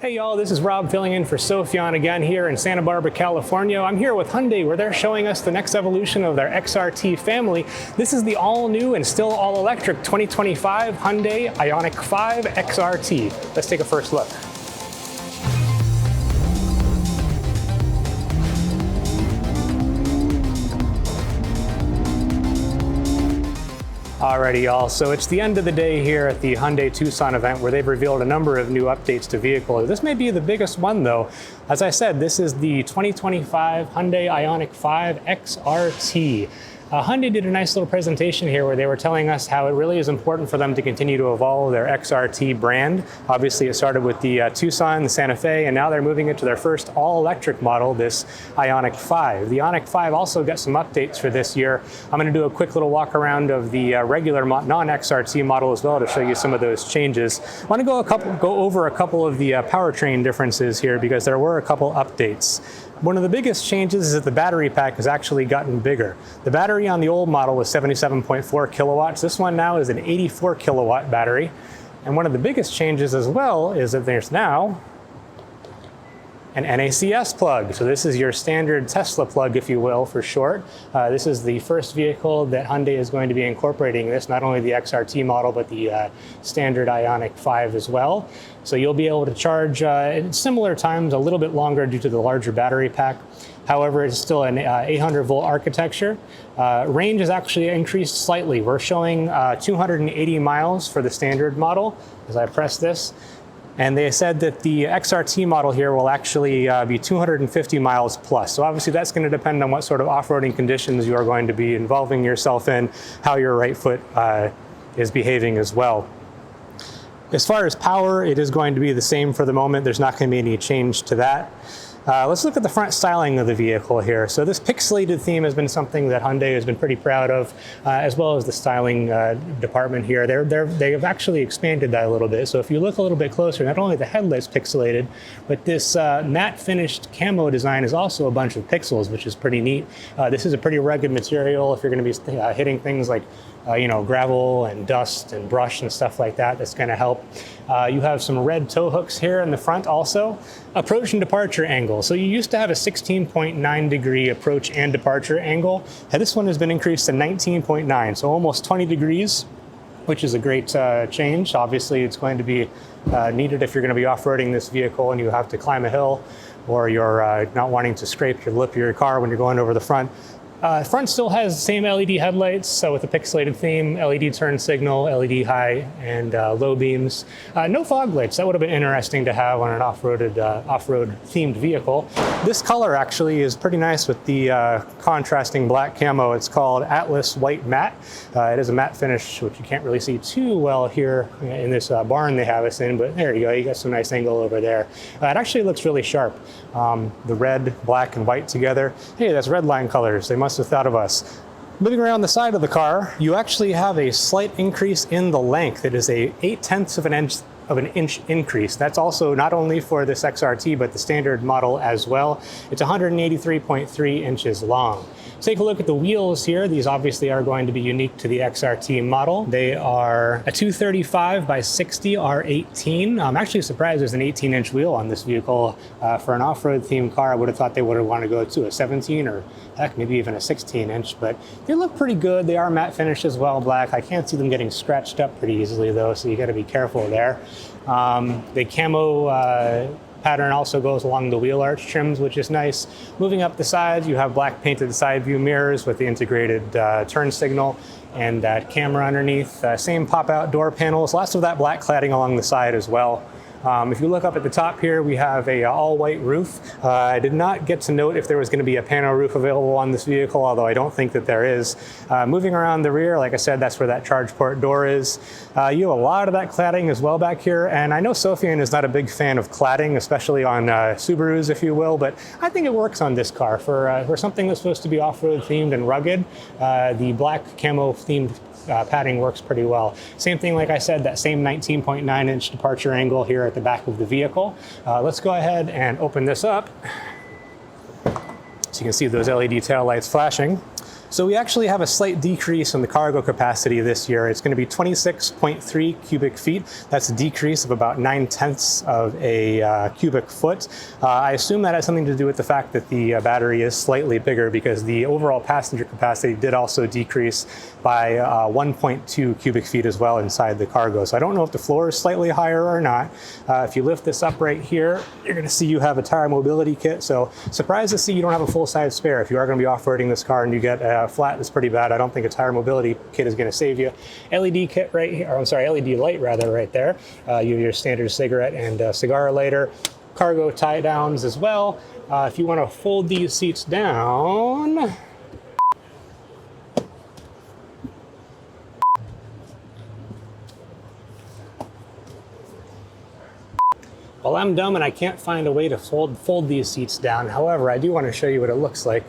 Hey y'all, this is Rob filling in for Sophion again here in Santa Barbara, California. I'm here with Hyundai where they're showing us the next evolution of their XRT family. This is the all-new and still all-electric 2025 Hyundai Ioniq5 XRT. Let's take a first look. Alrighty y'all, so it's the end of the day here at the Hyundai Tucson event where they've revealed a number of new updates to vehicles. This may be the biggest one though. As I said, this is the 2025 Hyundai Ioniq5 XRT. Hyundai did a nice little presentation here where they were telling us how it really is important for them to continue to evolve their XRT brand. Obviously it started with the Tucson, the Santa Fe, and now they're moving it to their first all-electric model, this Ioniq5. The Ioniq5 also got some updates for this year. I'm going to do a quick little walk around of the regular non-XRT model as well to show you some of those changes. I want to go over a couple of the powertrain differences here because there were a couple updates. One of the biggest changes is that the battery pack has actually gotten bigger. The battery on the old model was 77.4 kilowatts. This one now is an 84 kilowatt battery. And one of the biggest changes as well is that there's now an NACS plug. So this is your standard Tesla plug, if you will, for short. This is the first vehicle that Hyundai is going to be incorporating this, not only the XRT model, but the standard Ioniq5 as well. So you'll be able to charge at similar times, a little bit longer due to the larger battery pack. However, it's still an 800 volt architecture. Range has actually increased slightly. We're showing 280 miles for the standard model as I press this. And they said that the XRT model here will actually be 250 miles plus. So obviously that's going to depend on what sort of off-roading conditions you are going to be involving yourself in, how your right foot is behaving as well. As far as power, it is going to be the same for the moment. There's not going to be any change to that. Let's look at the front styling of the vehicle here. So this pixelated theme has been something that Hyundai has been pretty proud of, as well as the styling department here. They have actually expanded that a little bit. So if you look a little bit closer, not only the headlight's pixelated, but this matte finished camo design is also a bunch of pixels, which is pretty neat. This is a pretty rugged material if you're going to be hitting things like gravel and dust and brush and stuff like that. That's going to help. You have some red tow hooks here in the front also. Approach and departure angle. So you used to have a 16.9 degree approach and departure angle. And this one has been increased to 19.9, so almost 20 degrees, which is a great change. Obviously, it's going to be needed if you're going to be off-roading this vehicle and you have to climb a hill, or you're not wanting to scrape your lip of your car when you're going over the front. Front still has the same LED headlights, so with the pixelated theme, LED turn signal, LED high and low beams. No fog lights. That would have been interesting to have on an off-road themed vehicle. This color actually is pretty nice with the contrasting black camo. It's called Atlas White Matte. It is a matte finish, which you can't really see too well here in this barn they have us in, but there you go. You got some nice angle over there. It actually looks really sharp. The red, black, and white together. Hey, that's Redline colors. They must have thought of us. Moving around the side of the car, you actually have a slight increase in the length. It is a 0.8 of an inch increase. That's also not only for this XRT, but the standard model as well. It's 183.3 inches long. Take a look at the wheels here. These obviously are going to be unique to the XRT model. They are a 235 by 60 R18. I'm actually surprised there's an 18-inch wheel on this vehicle. For an off-road themed car, I would have thought they would have wanted to go to a 17 or heck, maybe even a 16-inch, but they look pretty good. They are matte finished as well, black. I can't see them getting scratched up pretty easily though, so you got to be careful there. The camo pattern also goes along the wheel arch trims, which is nice. Moving up the sides, you have black painted side view mirrors with the integrated turn signal and that camera underneath. Same pop-out door panels, lots of that black cladding along the side as well. If you look up at the top here, we have a all-white roof. I did not get to note if there was going to be a pano roof available on this vehicle, although I don't think that there is. Moving around the rear, like I said, that's where that charge port door is. You have a lot of that cladding as well back here, and I know Sophion is not a big fan of cladding, especially on Subarus, if you will, but I think it works on this car. For something that's supposed to be off-road themed and rugged, the black camo themed padding works pretty well. Same thing, like I said, that same 19.9 inch departure angle here at the back of the vehicle. Let's go ahead and open this up so you can see those LED tail lights flashing. So we actually have a slight decrease in the cargo capacity this year. It's going to be 26.3 cubic feet. That's a decrease of about 9/10 of a cubic foot. I assume that has something to do with the fact that the battery is slightly bigger, because the overall passenger capacity did also decrease by 1.2 cubic feet as well inside the cargo. So I don't know if the floor is slightly higher or not. If you lift this up right here, you're going to see you have a tire mobility kit. So surprised to see you don't have a full-size spare. If you are going to be off-roading this car and you get a flat that's pretty bad, I don't think a tire mobility kit is going to save you. LED kit right here, or I'm sorry, LED light rather right there. You have your standard cigarette and cigar lighter. Cargo tie downs as well. If you want to fold these seats down, well, I'm dumb and I can't find a way to fold these seats down. However, I do want to show you what it looks like.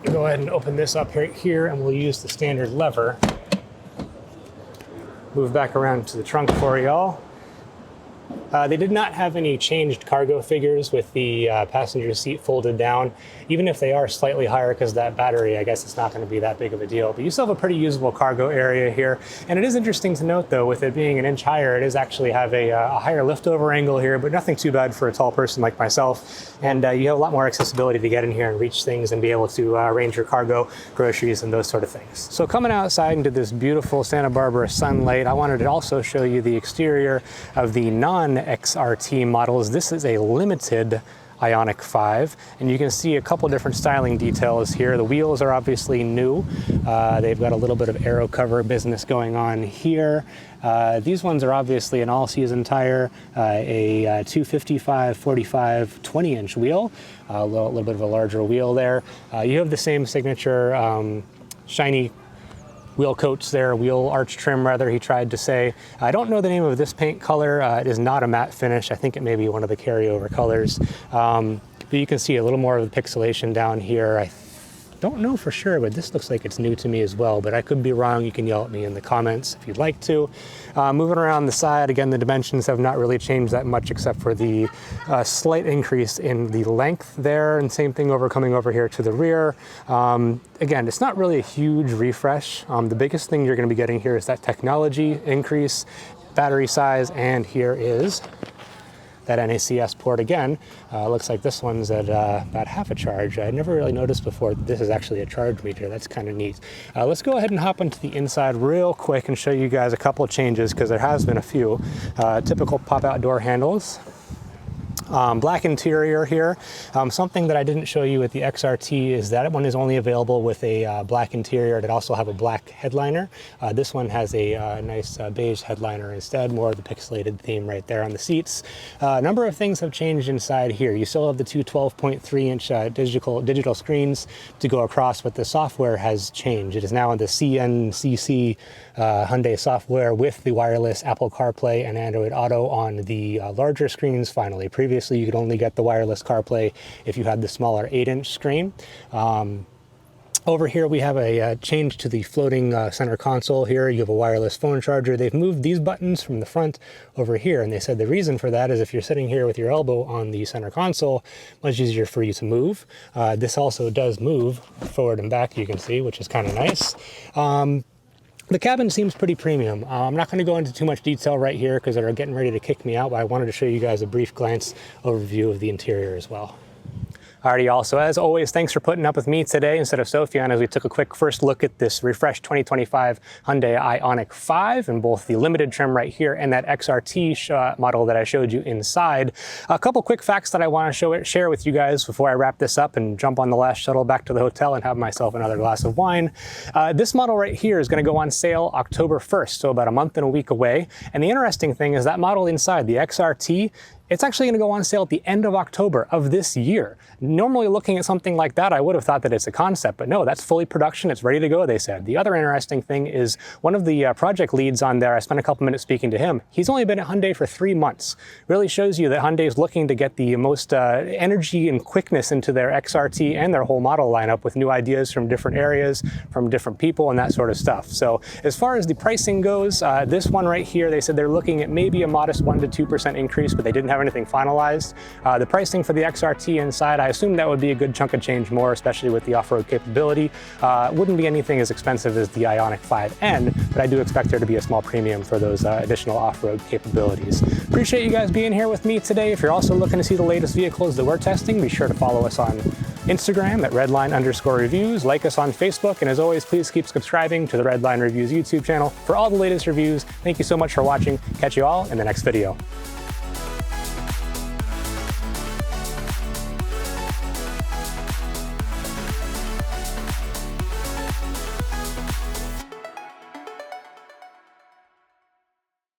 Go ahead and open this up right here, and we'll use the standard lever. Move back around to the trunk for y'all. They did not have any changed cargo figures with the passenger seat folded down. Even if they are slightly higher because of that battery, I guess it's not going to be that big of a deal. But you still have a pretty usable cargo area here. And it is interesting to note, though, with it being an inch higher, it is actually have a higher liftover angle here, but nothing too bad for a tall person like myself. And you have a lot more accessibility to get in here and reach things and be able to arrange your cargo, groceries, and those sort of things. So coming outside into this beautiful Santa Barbara sunlight, I wanted to also show you the exterior of the non-XRT models. This is a limited Ioniq 5, and you can see a couple different styling details here. The wheels are obviously new. They've got a little bit of aero cover business going on here. These ones are obviously an all-season tire, a 255, 45, 20-inch wheel, a little bit of a larger wheel there. You have the same signature shiny wheel coats there, wheel arch trim rather, he tried to say. I don't know the name of this paint color. It is not a matte finish. I think it may be one of the carryover colors. But you can see a little more of the pixelation down here. I don't know for sure, but this looks like it's new to me as well, but I could be wrong. You can yell at me in the comments if you'd like to. Moving around the side, again, the dimensions have not really changed that much except for the slight increase in the length there, and same thing coming over here to the rear. Again, it's not really a huge refresh. The biggest thing you're going to be getting here is that technology increase, battery size, and here is that NACS port again. Looks like this one's at about half a charge. I never really noticed before that this is actually a charge meter. That's kind of neat. Let's go ahead and hop into the inside real quick and show you guys a couple of changes, because there has been a few. Typical pop-out door handles. Black interior here. Something that I didn't show you with the XRT is that one is only available with a black interior. It also have a black headliner. This one has a nice beige headliner instead, more of the pixelated theme right there on the seats. A number of things have changed inside here. You still have the two 12.3-inch digital screens to go across, but the software has changed. It is now in the CNCC Hyundai software with the wireless Apple CarPlay and Android Auto on the larger screens finally. Previously, you could only get the wireless CarPlay if you had the smaller 8-inch screen. Over here we have a change to the floating center console here. You have a wireless phone charger. They've moved these buttons from the front over here, and they said the reason for that is if you're sitting here with your elbow on the center console, much easier for you to move. This also does move forward and back, you can see, which is kind of nice. The cabin seems pretty premium. I'm not going to go into too much detail right here because they're getting ready to kick me out, but I wanted to show you guys a brief glance overview of the interior as well. Alrighty, y'all. So as always, thanks for putting up with me today instead of Sophian as we took a quick first look at this refreshed 2025 Hyundai Ioniq 5 in both the limited trim right here and that XRT model that I showed you inside. A couple quick facts that I want to share with you guys before I wrap this up and jump on the last shuttle back to the hotel and have myself another glass of wine. This model right here is going to go on sale October 1st, so about a month and a week away. And the interesting thing is that model inside, the XRT, it's actually going to go on sale at the end of October of this year. Normally looking at something like that, I would have thought that it's a concept, but no, that's fully production. It's ready to go, they said. The other interesting thing is one of the project leads on there, I spent a couple minutes speaking to him. He's only been at Hyundai for 3 months. Really shows you that Hyundai is looking to get the most energy and quickness into their XRT and their whole model lineup with new ideas from different areas, from different people and that sort of stuff. So as far as the pricing goes, this one right here, they said they're looking at maybe a modest 1% to 2% increase, but they didn't have have anything finalized. The pricing for the XRT inside, I assume that would be a good chunk of change more, especially with the off-road capability. Wouldn't be anything as expensive as the Ioniq5N, but I do expect there to be a small premium for those additional off-road capabilities. Appreciate you guys being here with me today. If you're also looking to see the latest vehicles that we're testing, be sure to follow us on Instagram at Redline_reviews, like us on Facebook, and as always, please keep subscribing to the Redline Reviews YouTube channel for all the latest reviews. Thank you so much for watching. Catch you all in the next video.